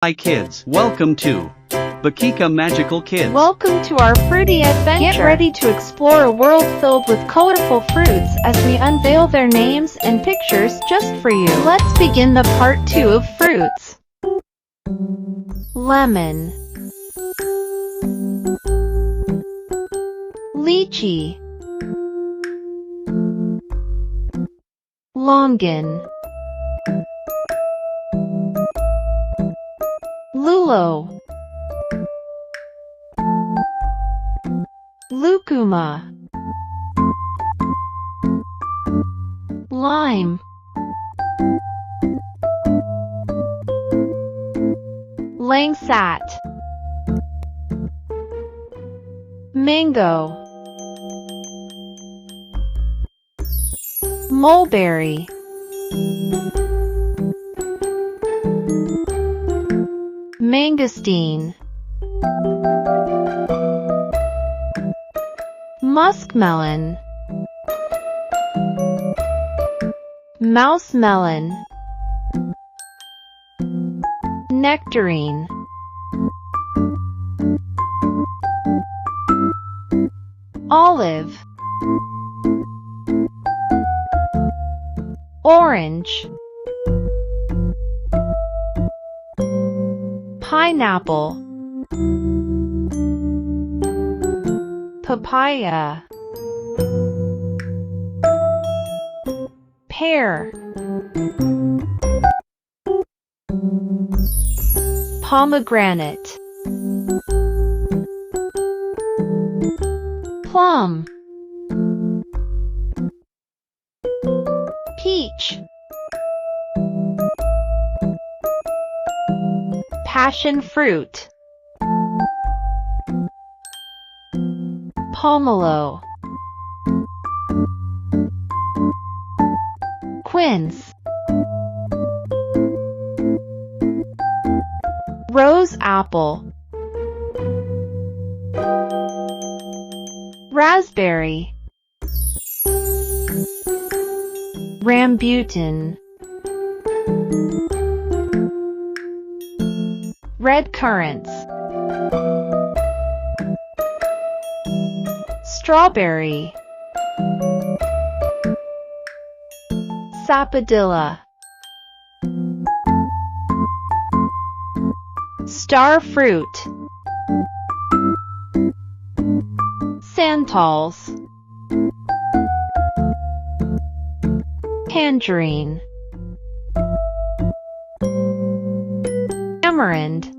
Hi kids, welcome to Bakika Magical Kids. Welcome to our fruity adventure. Get ready to explore a world filled with colorful fruits as we unveil their names and pictures just for you. Let's begin the part 2 of fruits. Lemon, Litchi, Longan, Lulo, Lucuma, Lime, Langsat, Mango, Mulberry, Mangosteen, Muskmelon, Mousemelon, Nectarine, Olive, Orange, Pineapple, Papaya, Pear, Pomegranate, Plum, Peach, Passion fruit, Pomelo, Quince, Rose apple, Raspberry, Rambutan, Redcurrants, Strawberry, Sapodilla, Star fruit, Santals, Tangerine, Tamarind,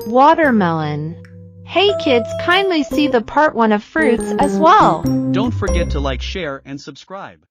Watermelon. Hey kids, kindly see the part 1 of fruits as well. Don't forget to like, share, and subscribe.